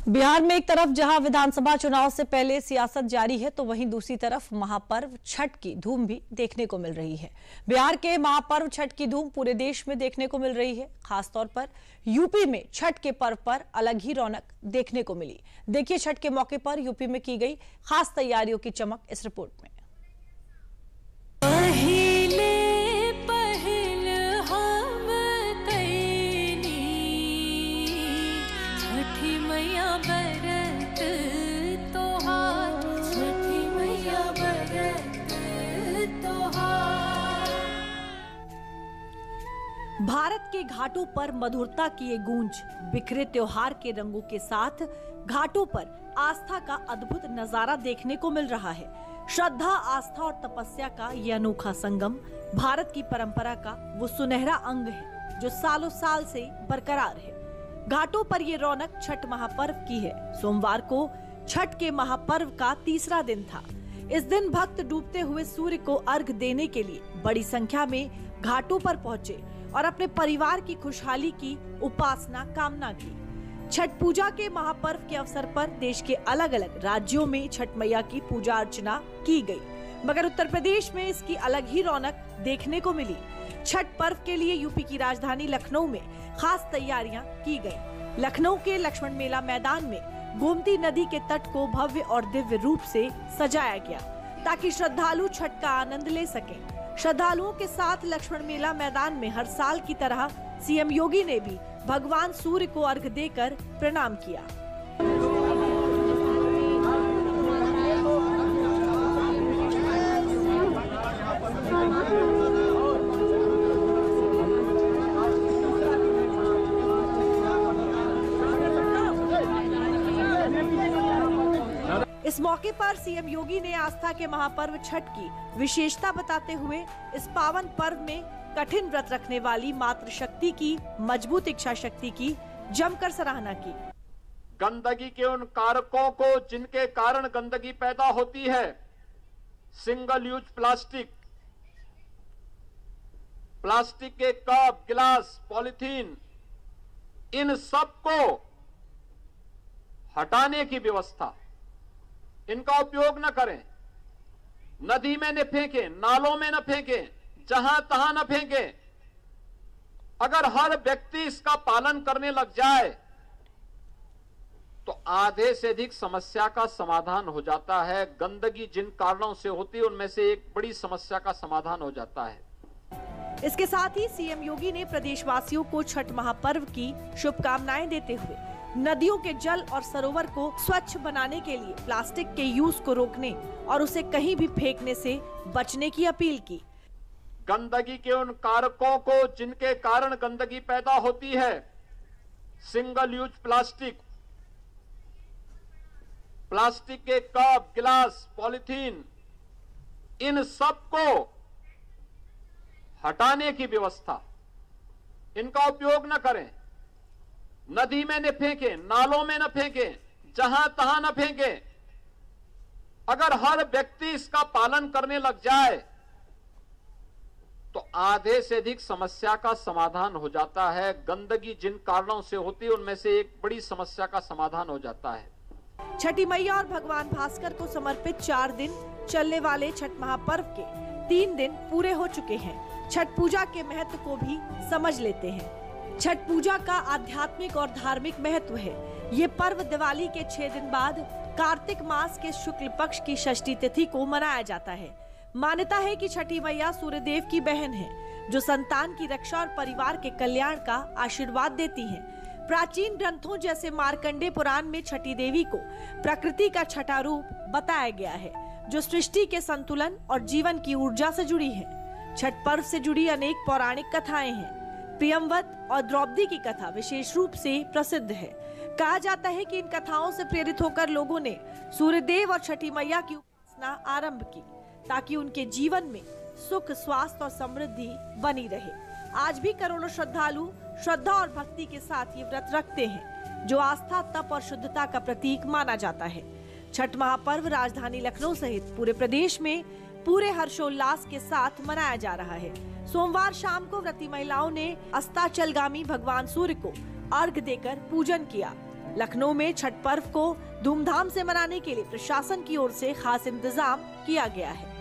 बिहार में एक तरफ जहां विधानसभा चुनाव से पहले सियासत जारी है, तो वहीं दूसरी तरफ महापर्व छठ की धूम भी देखने को मिल रही है। बिहार के महापर्व छठ की धूम पूरे देश में देखने को मिल रही है। खासतौर पर यूपी में छठ के पर्व पर अलग ही रौनक देखने को मिली। देखिए छठ के मौके पर यूपी में की गई खास तैयारियों की चमक इस रिपोर्ट में। भारत के घाटों पर मधुरता की ये गूंज, बिखरे त्योहार के रंगों के साथ घाटों पर आस्था का अद्भुत नजारा देखने को मिल रहा है। श्रद्धा, आस्था और तपस्या का ये अनोखा संगम भारत की परंपरा का वो सुनहरा अंग है जो सालों साल से बरकरार है। घाटों पर ये रौनक छठ महापर्व की है। सोमवार को छठ के महापर्व का तीसरा दिन था। इस दिन भक्त डूबते हुए सूर्य को अर्घ देने के लिए बड़ी संख्या में घाटों पर पहुंचे और अपने परिवार की खुशहाली की उपासना कामना की। छठ पूजा के महापर्व के अवसर पर देश के अलग अलग राज्यों में छठ मैया की पूजा अर्चना की गई, मगर उत्तर प्रदेश में इसकी अलग ही रौनक देखने को मिली। छठ पर्व के लिए यूपी की राजधानी लखनऊ में खास तैयारियां की गयी। लखनऊ के लक्ष्मण मेला मैदान में गोमती नदी के तट को भव्य और दिव्य रूप से सजाया गया ताकि श्रद्धालु छठ का आनंद ले सकें। श्रद्धालुओं के साथ लक्ष्मण मेला मैदान में हर साल की तरह सीएम योगी ने भी भगवान सूर्य को अर्घ देकर प्रणाम किया। इस मौके पर सीएम योगी ने आस्था के महापर्व छठ की विशेषता बताते हुए इस पावन पर्व में कठिन व्रत रखने वाली मातृशक्ति की मजबूत इच्छा शक्ति की जमकर सराहना की। गंदगी के उन कारकों को जिनके कारण गंदगी पैदा होती है, सिंगल यूज प्लास्टिक, प्लास्टिक के कप, गिलास, पॉलिथीन, इन सब को हटाने की व्यवस्था, इनका उपयोग न करें, नदी में न फेंकें, नालों में न फेंकें, जहां तहां न फेंकें। अगर हर व्यक्ति इसका पालन करने लग जाए तो आधे से अधिक समस्या का समाधान हो जाता है। गंदगी जिन कारणों से होती है उनमें से एक बड़ी समस्या का समाधान हो जाता है। इसके साथ ही सीएम योगी ने प्रदेशवासियों को छठ महापर्व की शुभकामनाएं देते हुए नदियों के जल और सरोवर को स्वच्छ बनाने के लिए प्लास्टिक के यूज को रोकने और उसे कहीं भी फेंकने से बचने की अपील की। गंदगी के उन कारकों को जिनके कारण गंदगी पैदा होती है, सिंगल यूज प्लास्टिक, प्लास्टिक के कप, गिलास, पॉलिथीन, इन सब को हटाने की व्यवस्था, इनका उपयोग न करें, नदी में न फेंकें, नालों में न फेंकें, जहां तहां न फेंकें। अगर हर व्यक्ति इसका पालन करने लग जाए तो आधे से अधिक समस्या का समाधान हो जाता है। गंदगी जिन कारणों से होती है उनमें से एक बड़ी समस्या का समाधान हो जाता है। छठी मैया और भगवान भास्कर को समर्पित 4 दिन चलने वाले छठ महापर्व के 3 दिन पूरे हो चुके हैं। छठ पूजा के महत्व को भी समझ लेते हैं। छठ पूजा का आध्यात्मिक और धार्मिक महत्व है। ये पर्व दिवाली के 6 दिन बाद कार्तिक मास के शुक्ल पक्ष की षष्ठी तिथि को मनाया जाता है। मान्यता है कि छठी मैया सूर्यदेव की बहन है, जो संतान की रक्षा और परिवार के कल्याण का आशीर्वाद देती हैं। प्राचीन ग्रंथों जैसे मार्कंडेय पुराण में छठी देवी को प्रकृति का छठा रूप बताया गया है, जो सृष्टि के संतुलन और जीवन की ऊर्जा से जुड़ी है। छठ पर्व से जुड़ी अनेक पौराणिक कथाएं हैं। प्रियमवत और द्रौपदी की कथा विशेष रूप से प्रसिद्ध है। कहा जाता है कि इन कथाओं से प्रेरित होकर लोगों ने सूर्यदेव और छठी मैया की उपासना आरंभ की, ताकि उनके जीवन में सुख, स्वास्थ्य और समृद्धि बनी रहे। आज भी करोड़ों श्रद्धालु श्रद्धा और भक्ति के साथ ये व्रत रखते हैं, जो आस्था, तप और शुद्धता का प्रतीक माना जाता है। छठ महापर्व राजधानी लखनऊ सहित पूरे प्रदेश में पूरे हर्षोल्लास के साथ मनाया जा रहा है। सोमवार शाम को व्रती महिलाओं ने अस्ताचलगामी भगवान सूर्य को अर्घ देकर पूजन किया। लखनऊ में छठ पर्व को धूमधाम से मनाने के लिए प्रशासन की ओर से खास इंतजाम किया गया है।